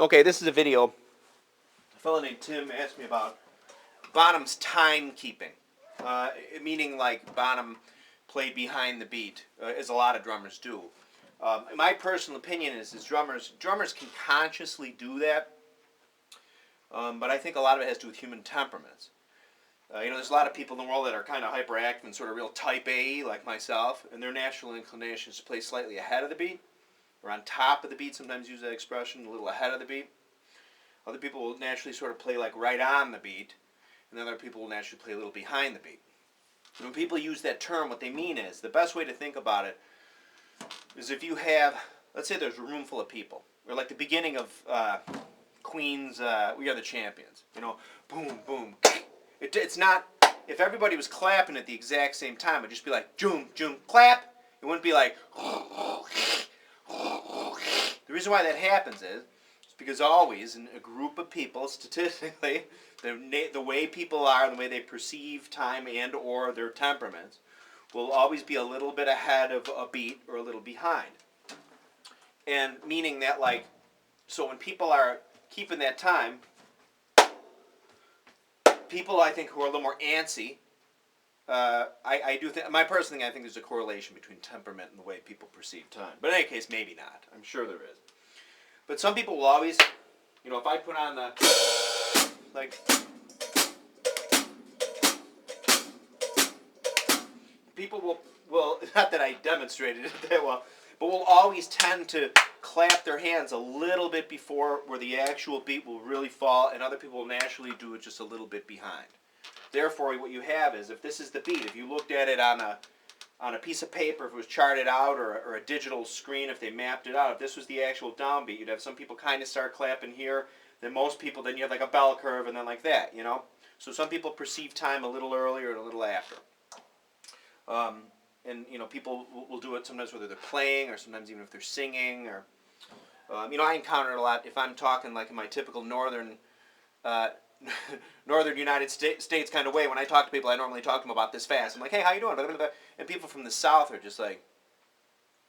Okay, this is a video. A fellow named Tim asked me about Bonham's timekeeping, meaning like Bonham played behind the beat, as a lot of drummers do. My personal opinion is drummers can consciously do that, but I think a lot of it has to do with human temperaments. There's a lot of people in the world that are kind of hyperactive and sort of real type A, like myself, and their natural inclination is to play slightly ahead of the beat, or on top of the beat, sometimes use that expression, a little ahead of the beat. Other people will naturally sort of play like right on the beat, and other people will naturally play a little behind the beat. And when people use that term, what they mean is, the best way to think about it is if you have, let's say there's a room full of people, or like the beginning of Queen's We Are the Champions, boom, boom. It's not, if everybody was clapping at the exact same time, it'd just be like, joom, joom, clap. It wouldn't be like, the reason why that happens is because always in a group of people, statistically, the way people are, the way they perceive time and or their temperaments, will always be a little bit ahead of a beat or a little behind. And meaning that, like, so when people are keeping that time, people I think who are a little more antsy, I do think, my personal thing, I think there's a correlation between temperament and the way people perceive time. But in any case, maybe not. I'm sure there is. But some people will always, if I put on the, like, people will not that I demonstrated it that well, but will always tend to clap their hands a little bit before where the actual beat will really fall, and other people will naturally do it just a little bit behind. Therefore, what you have is, if this is the beat, if you looked at it on a piece of paper, if it was charted out, or a digital screen, if they mapped it out, if this was the actual downbeat, you'd have some people kind of start clapping here, then most people, then you have like a bell curve, and then like that, So some people perceive time a little earlier and a little after. And people will do it sometimes whether they're playing, or sometimes even if they're singing, or I encounter it a lot if I'm talking like in my typical northern United States kind of way. When I talk to people, I normally talk to them about this fast. I'm like, hey, how you doing? And people from the South are just like,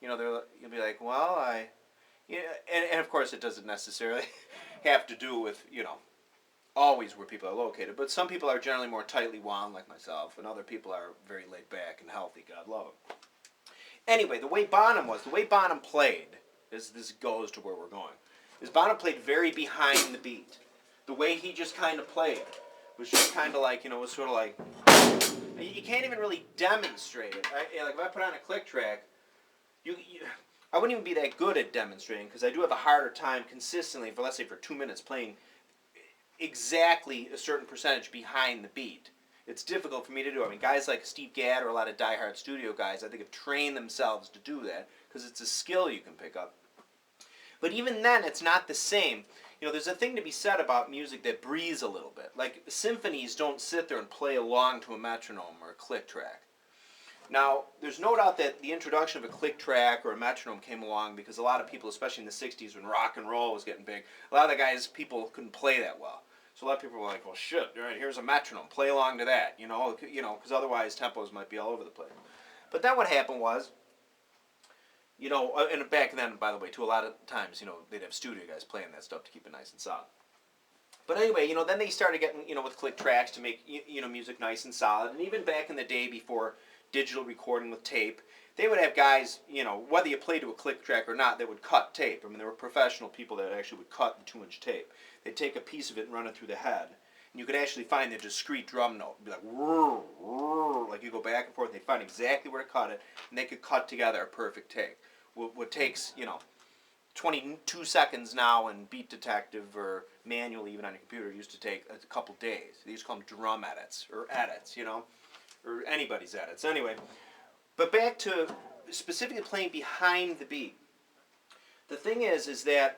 you'll be like, well, and of course it doesn't necessarily have to do with, always where people are located. But some people are generally more tightly wound like myself, and other people are very laid back and healthy, God love them. Anyway, the way Bonham played, this goes to where we're going, is Bonham played very behind the beat. The way he just kind of played was just kind of like, was sort of like, you can't even really demonstrate it. Like if I put on a click track, I wouldn't even be that good at demonstrating, because I do have a harder time consistently, let's say for 2 minutes, playing exactly a certain percentage behind the beat. It's difficult for me to do. I mean, guys like Steve Gadd or a lot of diehard studio guys, I think, have trained themselves to do that, because it's a skill you can pick up. But even then, it's not the same. There's a thing to be said about music that breathes a little bit. Like, symphonies don't sit there and play along to a metronome or a click track. Now, there's no doubt that the introduction of a click track or a metronome came along because a lot of people, especially in the 60s when rock and roll was getting big, a lot of people couldn't play that well. So a lot of people were like, well, shit, all right, here's a metronome, play along to that, because otherwise tempos might be all over the place. But then what happened was, and back then, by the way, too, a lot of times, they'd have studio guys playing that stuff to keep it nice and solid. But anyway, then they started getting, with click tracks to make, music nice and solid. And even back in the day before digital recording with tape, they would have guys, whether you played to a click track or not, that would cut tape. I mean, there were professional people that actually would cut the 2-inch tape. They'd take a piece of it and run it through the head. And you could actually find the discrete drum note. It'd be like, whirr, whirr, like you go back and forth, and they'd find exactly where to cut it, and they could cut together a perfect take. What takes, 22 seconds now in Beat Detective or manually even on a computer used to take a couple days. They used to call them drum edits, or or anybody's edits. Anyway, but back to specifically playing behind the beat. The thing is that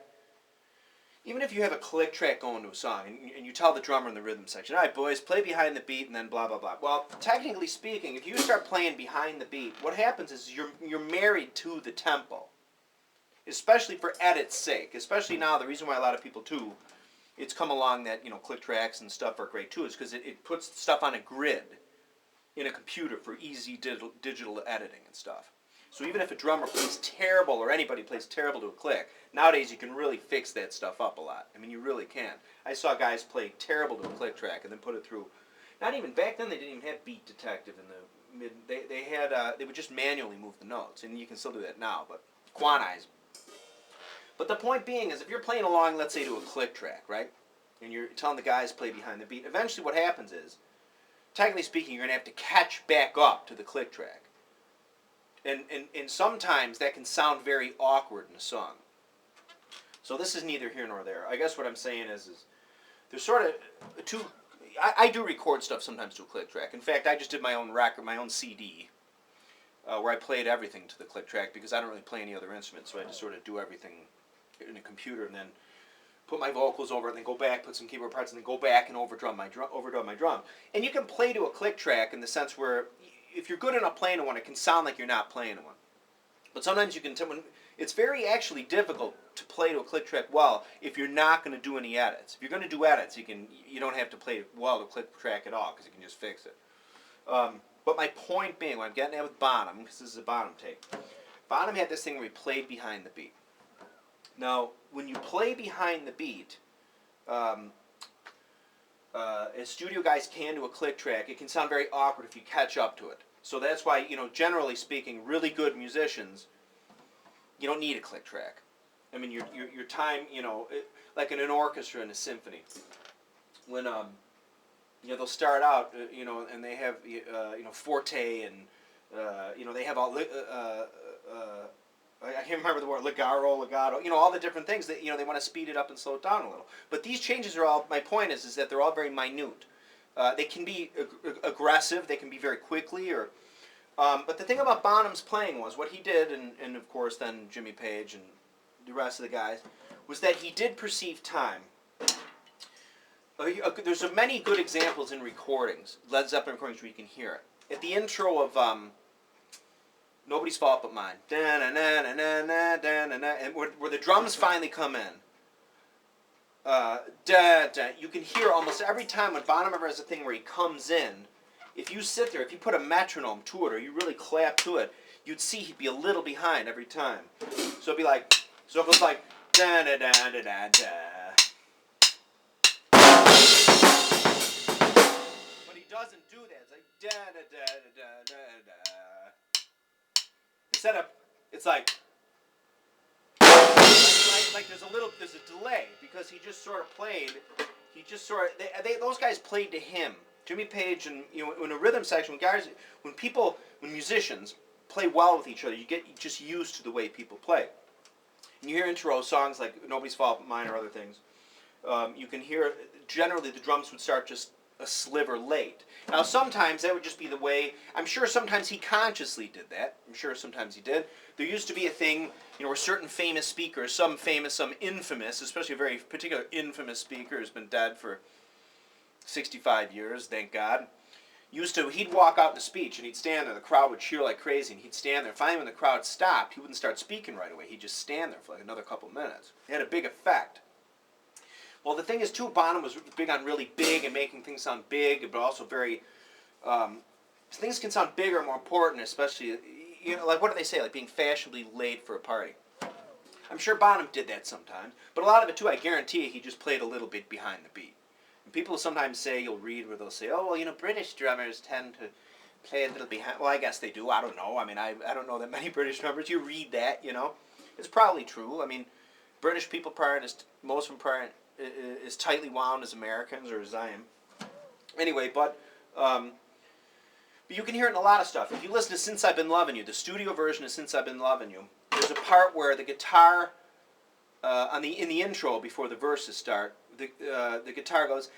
even if you have a click track going to a song, and you tell the drummer in the rhythm section, all right, boys, play behind the beat, and then blah, blah, blah. Well, technically speaking, if you start playing behind the beat, what happens is you're married to the tempo, especially for edit's sake. Especially now, the reason why a lot of people, too, it's come along that, click tracks and stuff are great, too, is because it puts stuff on a grid in a computer for easy digital editing and stuff. So even if a drummer plays terrible or anybody plays terrible to a click, nowadays you can really fix that stuff up a lot. I mean, you really can. I saw guys play terrible to a click track and then put it through. Not even back then they didn't even have Beat Detective in the mid. They would just manually move the notes, and you can still do that now, but quantize. But the point being is, if you're playing along, let's say to a click track, right, and you're telling the guys play behind the beat, eventually what happens is, technically speaking, you're going to have to catch back up to the click track. And sometimes that can sound very awkward in a song. So this is neither here nor there. I guess what I'm saying is there's sort of two. I do record stuff sometimes to a click track. In fact, I just did my own record, my own CD, where I played everything to the click track because I don't really play any other instruments, so I just sort of do everything in a computer and then put my vocals over it and then go back, put some keyboard parts, and then go back and overdub my drum. And you can play to a click track in the sense where if you're good enough playing to one, it can sound like you're not playing to one. But sometimes you can it's very actually difficult to play to a click track well if you're not going to do any edits. If you're going to do edits, you don't have to play well to a click track at all because you can just fix it. But my point being, what I'm getting at with Bonham, because this is a Bonham take, Bonham had this thing where he played behind the beat. Now, when you play behind the beat, as studio guys can to a click track, it can sound very awkward if you catch up to it. So that's why, generally speaking, really good musicians, you don't need a click track. I mean, your time, like in an orchestra in a symphony, when they'll start out, and they have forte and they have all I can't remember the word, legato, all the different things that, they want to speed it up and slow it down a little. But these changes are all, my point is that they're all very minute. They can be aggressive, they can be very quickly, but the thing about Bonham's playing was, what he did, and of course then Jimmy Page and the rest of the guys, was that he did perceive time. There's many good examples in recordings, Led Zeppelin recordings, where you can hear it. At the intro of Nobody's Fault But Mine, and where the drums finally come in, you can hear almost every time when Bonham ever has a thing where he comes in, if you sit there, if you put a metronome to it or you really clap to it, you'd see he'd be a little behind every time. So it'd be like, so it goes like da da da da da da. But he doesn't do that. It's like da da da da da da. Instead of, it's like there's a delay because he just sort of played. Those guys played to him. Jimmy Page and in a rhythm section, when musicians play well with each other, you get just used to the way people play. And you hear intro songs like Nobody's Fault But Mine or other things. You can hear generally the drums would start just a sliver late. Now sometimes that would just be the way. I'm sure sometimes he consciously did that. I'm sure sometimes he did. There used to be a thing, where certain famous speakers, some famous, some infamous, especially a very particular infamous speaker who's been dead for 65 years, thank God. He'd walk out in a speech and he'd stand there, the crowd would cheer like crazy, and he'd stand there. Finally when the crowd stopped, he wouldn't start speaking right away, he'd just stand there for like another couple minutes. It had a big effect. Well, the thing is too, Bonham was big on really big and making things sound big, but also very, things can sound bigger and more important, especially, like what do they say, like being fashionably late for a party. I'm sure Bonham did that sometimes, but a lot of it too, I guarantee you, he just played a little bit behind the beat. People sometimes say, you'll read where they'll say, oh, well, British drummers tend to play a little behind. Well, I guess they do. I don't know. I mean, I don't know that many British drummers. You read that, It's probably true. I mean, British people most of them aren't as tightly wound as Americans or as I am. Anyway, but you can hear it in a lot of stuff. If you listen to Since I've Been Loving You, the studio version of Since I've Been Loving You, there's a part where the guitar, in the intro before the verses start, the guitar goes,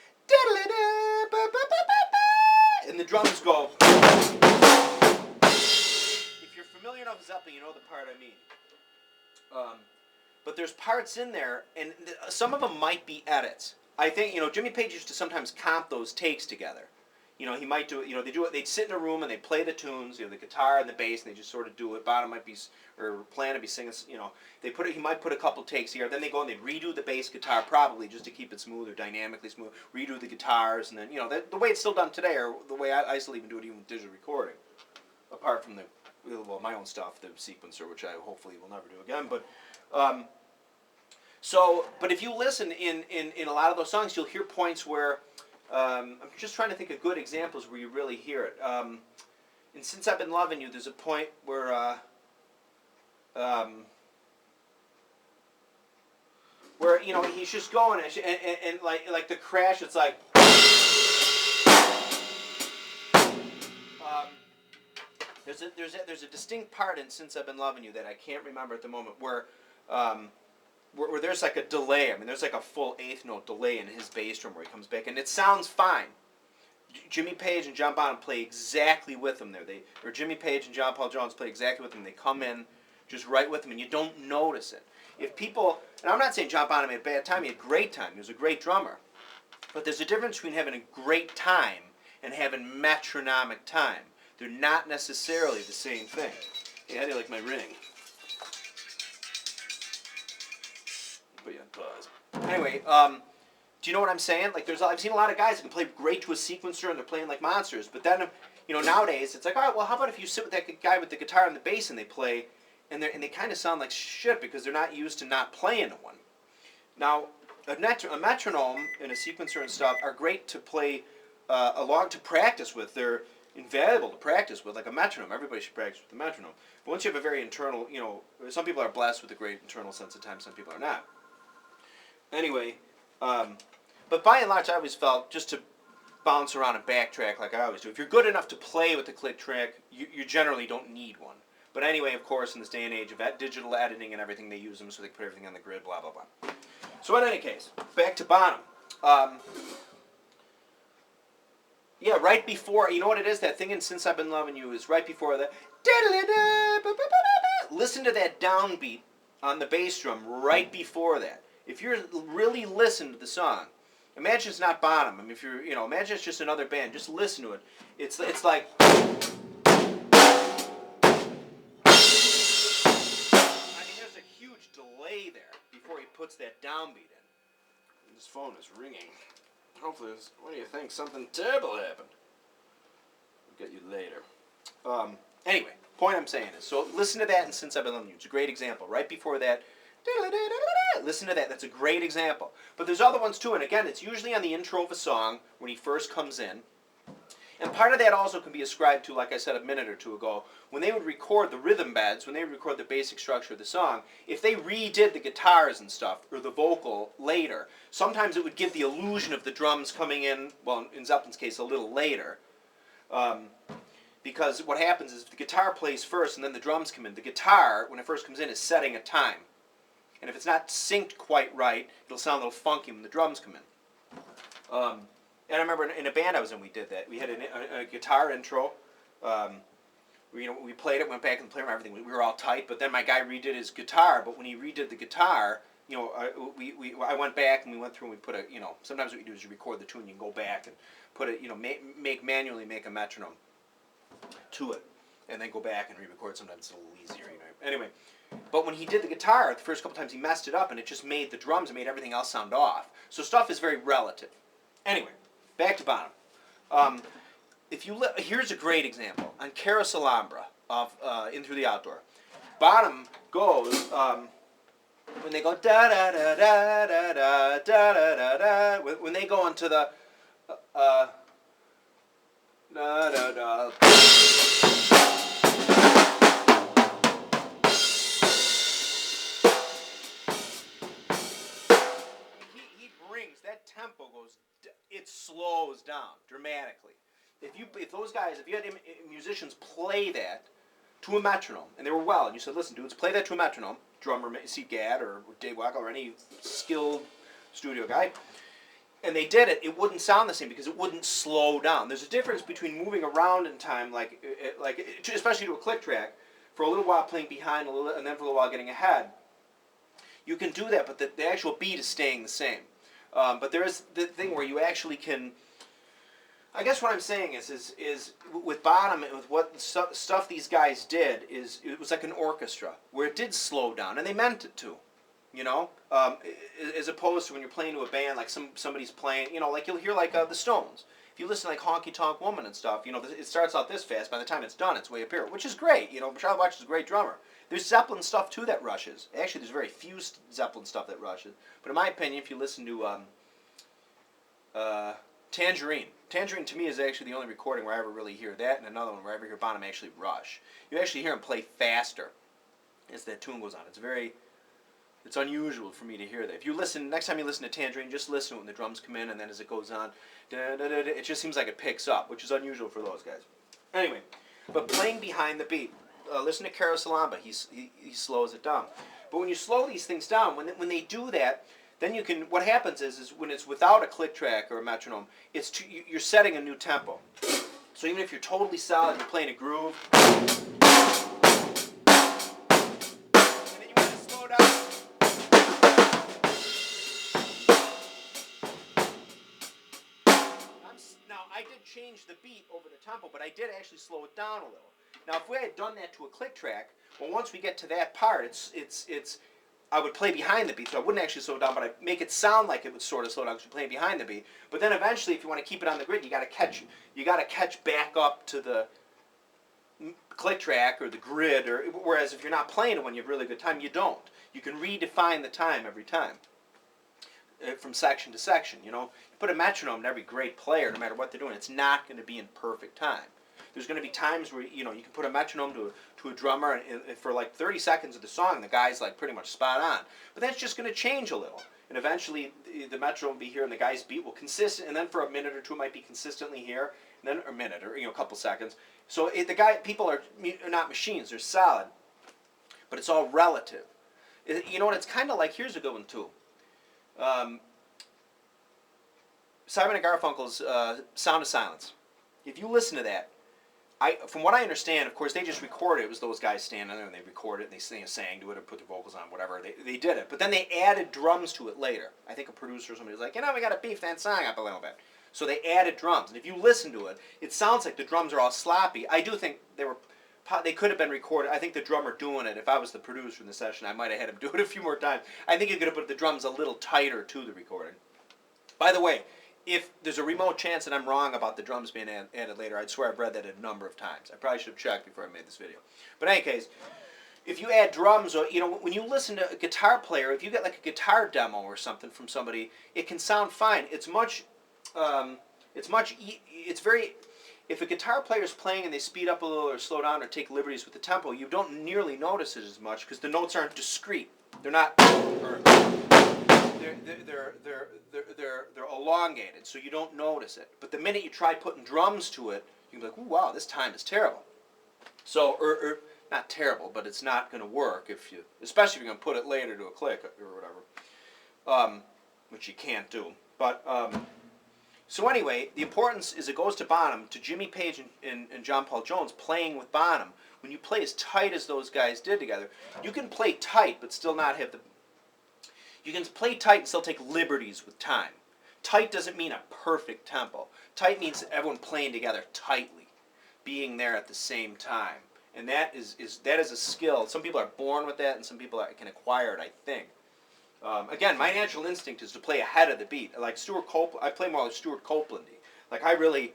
and the drums go. If you're familiar enough with Zeppelin, you know the part I mean. But there's parts in there, and some of them might be edits. I think, Jimmy Page used to sometimes comp those takes together. He might do it, they'd sit in a room and they'd play the tunes, the guitar and the bass, and they just sort of do it. Bonham might be, or plan to be singing, he might put a couple takes here, then they go and they'd redo the bass guitar probably just to keep it smooth or dynamically smooth, redo the guitars, and then, the way it's still done today, or the way I still even do it even with digital recording, apart from the well, my own stuff, the sequencer, which I hopefully will never do again. But but if you listen in a lot of those songs, you'll hear points where I'm just trying to think of good examples where you really hear it. And Since I've Been Loving You, there's a point where he's just going and like the crash, it's like. There's a distinct part in Since I've Been Loving You that I can't remember at the moment where there's like a delay. I mean, there's like a full eighth note delay in his bass drum where he comes back, and it sounds fine. Jimmy Page and John Bonham play exactly with him there. Or Jimmy Page and John Paul Jones play exactly with him. They come in just right with him, and you don't notice it. If people, and I'm not saying John Bonham had a bad time, he had a great time. He was a great drummer. But there's a difference between having a great time and having metronomic time. They're not necessarily the same thing. Hey, how do you like my ring? But yeah, pause. Anyway, do you know what I'm saying? Like, I've seen a lot of guys that can play great to a sequencer and they're playing like monsters. But then, nowadays it's like, all right, well, how about if you sit with that guy with the guitar and the bass and they play, and they kind of sound like shit because they're not used to not playing to one. Now, a metronome and a sequencer and stuff are great to play along to practice with. They're invaluable to practice with, like a metronome. Everybody should practice with the metronome. But once you have a very internal, some people are blessed with a great internal sense of time, some people are not. Anyway, but by and large, I always felt, just to bounce around and backtrack like I always do, if you're good enough to play with the click track, you generally don't need one. But anyway, of course, in this day and age of digital editing and everything, they use them so they can put everything on the grid, blah, blah, blah. So in any case, back to Bonham. Yeah, right before, you know what it is? That thing in Since I've Been Loving You is right before that. Listen to that downbeat on the bass drum right before that. If you're really listening to the song, imagine it's not Bonham. I mean, if you're, imagine it's just another band. Just listen to it. It's like. There's a huge delay there before he puts that downbeat in. This phone is ringing. Hopefully, what do you think? Something terrible happened. I'll get you later. Anyway, point I'm saying is, so listen to that in Since I've Been Loving You. It's a great example. Right before that, listen to that. That's a great example. But there's other ones too, and again, it's usually on the intro of a song when he first comes in. And part of that also can be ascribed to, like I said a minute or two ago, when they would record the rhythm beds, when they would record the basic structure of the song, if they redid the guitars and stuff, or the vocal later, sometimes it would give the illusion of the drums coming in, well, in Zeppelin's case, a little later. Because what happens is if the guitar plays first and then the drums come in, the guitar, when it first comes in, is setting a time. And if it's not synced quite right, it'll sound a little funky when the drums come in. And I remember in a band I was in, we did that. We had a guitar intro. We played it, went back and played everything. We were all tight, but then my guy redid his guitar. But when he redid the guitar, I went back and we went through and we put sometimes what you do is you record the tune, you can go back and put it, manually make a metronome to it, and then go back and re-record. Sometimes it's a little easier, Anyway, but when he did the guitar, the first couple times he messed it up, and it just made the drums and made everything else sound off. So stuff is very relative. Anyway, back to Bonham. Here's a great example on Carousel Alhambra of In Through the Outdoor. Bonham goes when they go da da da da da da da da da. When they go into the da da da. He brings that tempo goes. It slows down dramatically. If you had musicians play that to a metronome, and they were well, and you said, listen, dudes, play that to a metronome, drummer, Steve Gadd or Dave Wackel or any skilled studio guy, and they did it, it wouldn't sound the same because it wouldn't slow down. There's a difference between moving around in time, especially to a click track, for a little while playing behind, and then for a little while getting ahead. You can do that, but the actual beat is staying the same. But there is the thing where you actually can. I guess what I'm saying is with Bonham and with what stuff these guys did is it was like an orchestra where it did slow down and they meant it to, as opposed to when you're playing to a band like somebody's playing, like you'll hear like the Stones if you listen to like Honky Tonk Woman and stuff, you know, it starts out this fast. By the time it's done, it's way up here, which is great. You know, Charlie Watts is a great drummer. There's Zeppelin stuff too that rushes. Actually, there's very few Zeppelin stuff that rushes. But in my opinion, if you listen to Tangerine to me is actually the only recording where I ever really hear that, and another one where I ever hear Bonham actually rush. You actually hear him play faster as that tune goes on. It's unusual for me to hear that. If you listen, next time you listen to Tangerine, just listen when the drums come in, and then as it goes on, it just seems like it picks up, which is unusual for those guys. Anyway, but playing behind the beat, listen to Carouselamba, he slows it down. But when you slow these things down, when they do that, then you can, what happens is when it's without a click track or a metronome, you're setting a new tempo. So even if you're totally solid, you're playing a groove, and then you want to slow down. Now, I did change the beat over the tempo, but I did actually slow it down a little. Now, if we had done that to a click track, well, once we get to that part, I would play behind the beat, so I wouldn't actually slow it down, but I'd make it sound like it would sort of slow down because you're playing behind the beat. But then eventually, if you want to keep it on the grid, you got to catch back up to the click track or the grid. Whereas if you're not playing it when you have really good time, you don't. You can redefine the time every time from section to section. You know, you put a metronome in every great player, no matter what they're doing, it's not going to be in perfect time. There's going to be times where you can put a metronome to a drummer, and for like 30 seconds of the song, the guy's like pretty much spot on. But that's just going to change a little, and eventually the metronome will be here, and the guy's beat will consistent, and then for a minute or two it might be consistently here, and then a minute or a couple seconds. So people are not machines; they're solid, but it's all relative. You know what? It's kind of like, here's a good one too. Simon and Garfunkel's "Sound of Silence." If you listen to that. From what I understand, of course, they just recorded it. It was those guys standing there, and they recorded it, and they sang to it, or put their vocals on, whatever. They did it. But then they added drums to it later. I think a producer or somebody was like, we got to beef that song up a little bit. So they added drums. And if you listen to it, it sounds like the drums are all sloppy. I do think they could have been recorded. I think the drummer doing it, if I was the producer in the session, I might have had him do it a few more times. I think you could have put the drums a little tighter to the recording. By the way, if there's a remote chance that I'm wrong about the drums being added later, I'd swear I've read that a number of times. I probably should have checked before I made this video. But in any case, if you add drums, or when you listen to a guitar player, if you get like a guitar demo or something from somebody, it can sound fine. If a guitar player is playing and they speed up a little or slow down or take liberties with the tempo, you don't nearly notice it as much because the notes aren't discrete. They're not. They're elongated, so you don't notice it. But the minute you try putting drums to it, you can be like, "Ooh, wow, this time is terrible." So, not terrible, but it's not going to work especially if you're going to put it later to a click or whatever, which you can't do. But so anyway, the importance is it goes to Bonham, to Jimmy Page and John Paul Jones playing with Bonham. When you play as tight as those guys did together, you can play tight but still not have the. You can play tight and still take liberties with time. Tight doesn't mean a perfect tempo. Tight means everyone playing together tightly, being there at the same time. And that is a skill. Some people are born with that, and some people can acquire it, I think. Again, my natural instinct is to play ahead of the beat. Like Stuart Copeland, I play more like Stuart Copeland-y. Like I really,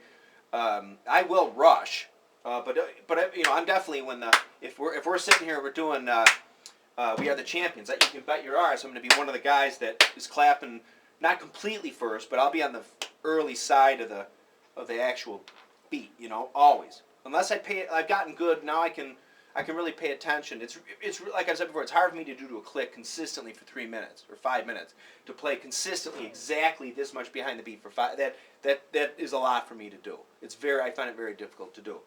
I will rush, but I'm definitely if we're sitting here, we're doing. We Are the Champions. You can bet your ass I'm going to be one of the guys that is clapping, not completely first, but I'll be on the early side of the actual beat. Always. Unless I've gotten good now. I can really pay attention. It's like I said before. It's hard for me to do to a click consistently for 3 minutes or 5 minutes. To play consistently exactly this much behind the beat for 5. That is a lot for me to do. I find it very difficult to do.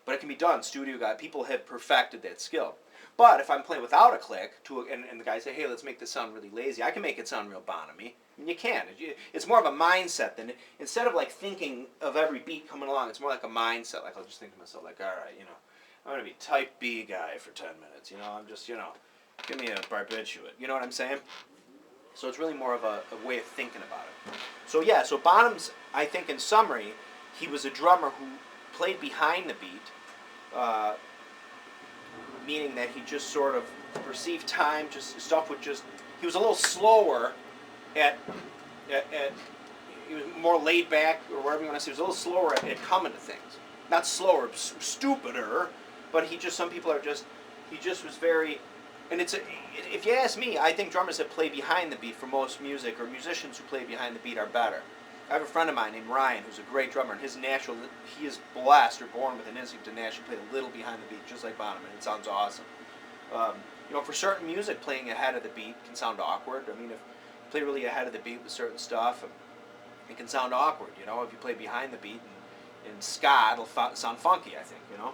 But it can be done. Studio guy, people have perfected that skill. But if I'm playing without a click, and the guy say, "Hey, let's make this sound really lazy," I can make it sound real Bonham-y. I mean, you can. It's more of a mindset than instead of like thinking of every beat coming along. It's more like a mindset. Like I'll just think to myself, like, all right, I'm gonna be type B guy for 10 minutes. I'm just, give me a barbiturate. You know what I'm saying? So it's really more of a way of thinking about it. So yeah, so Bonham's, I think, in summary, he was a drummer who played behind the beat. Meaning that he just sort of perceived time, he was a little slower at he was more laid back, or whatever you want to say. He was a little slower at coming to things. Not slower, stupider, but he just, some people are just, he just was very, and if you ask me, I think drummers that play behind the beat for most music, or musicians who play behind the beat, are better. I have a friend of mine named Ryan who's a great drummer, and he is blessed or born with an instinct to naturally play a little behind the beat, just like Bonham, and it sounds awesome. You know, for certain music, playing ahead of the beat can sound awkward. I mean, if you play really ahead of the beat with certain stuff, it can sound awkward, you know. If you play behind the beat in ska, it'll sound funky, I think, you know.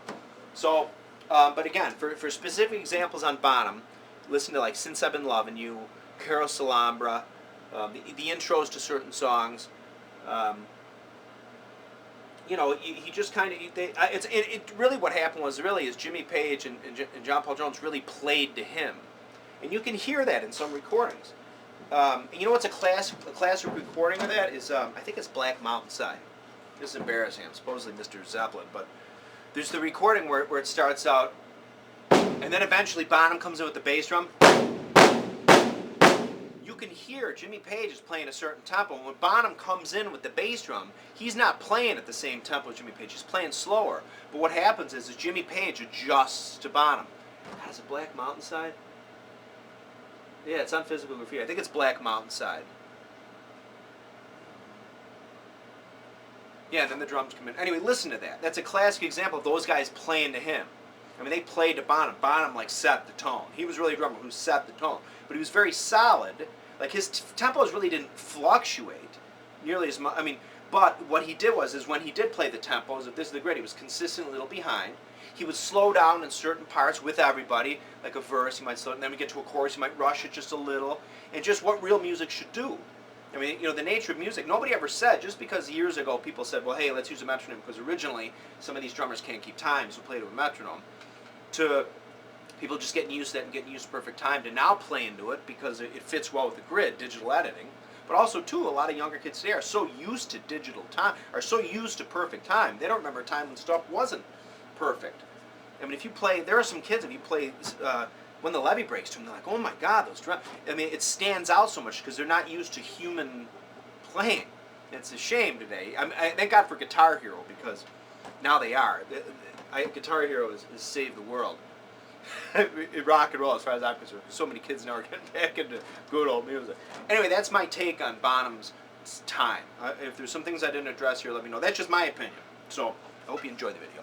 So, but again, for specific examples on Bonham, listen to like Since I've Been Loving You, Caroselambra, the intros to certain songs. You know, he just kind of, really what happened was is Jimmy Page and John Paul Jones really played to him. And you can hear that in some recordings. And you know what's a classic recording of that is, I think it's Black Mountainside. This is embarrassing, I'm supposedly Mr. Zeppelin, but there's the recording where it starts out, and then eventually Bonham comes in with the bass drum. You can hear Jimmy Page is playing a certain tempo, and when Bonham comes in with the bass drum, he's not playing at the same tempo as Jimmy Page, he's playing slower. But what happens is Jimmy Page adjusts to Bonham. God, is it Black Mountainside? Yeah, it's on Physical Graffiti. I think it's Black Mountainside. Yeah, then the drums come in. Anyway, listen to that. That's a classic example of those guys playing to him. I mean, they played to Bonham. Bonham, like, set the tone. He was really a drummer who set the tone. But he was very solid. Like, his tempos really didn't fluctuate nearly as much. I mean, but what he did is when he did play the tempos, if this is the grid, he was consistently a little behind. He would slow down in certain parts with everybody, like a verse, he might slow it, and then we get to a chorus, he might rush it just a little, and just what real music should do. I mean, you know, the nature of music, nobody ever said, just because years ago people said, well, hey, let's use a metronome, because originally some of these drummers can't keep time, so play to a metronome, to people just getting used to that and getting used to perfect time, to now play into it because it fits well with the grid, digital editing. But also, too, a lot of younger kids today are so used to digital time, are so used to perfect time, they don't remember a time when stuff wasn't perfect. I mean, if you play, there are some kids, if you play When the Levee Breaks to them, they're like, oh my God, those drums. I mean, it stands out so much because they're not used to human playing. It's a shame today. I thank God for Guitar Hero, because now they are. Guitar Hero has saved the world. Rock and roll, as far as I'm concerned. So many kids now are getting back into good old music. Anyway, that's my take on Bonham's time. If there's some things I didn't address here, let me know. That's just my opinion. So, I hope you enjoyed the video.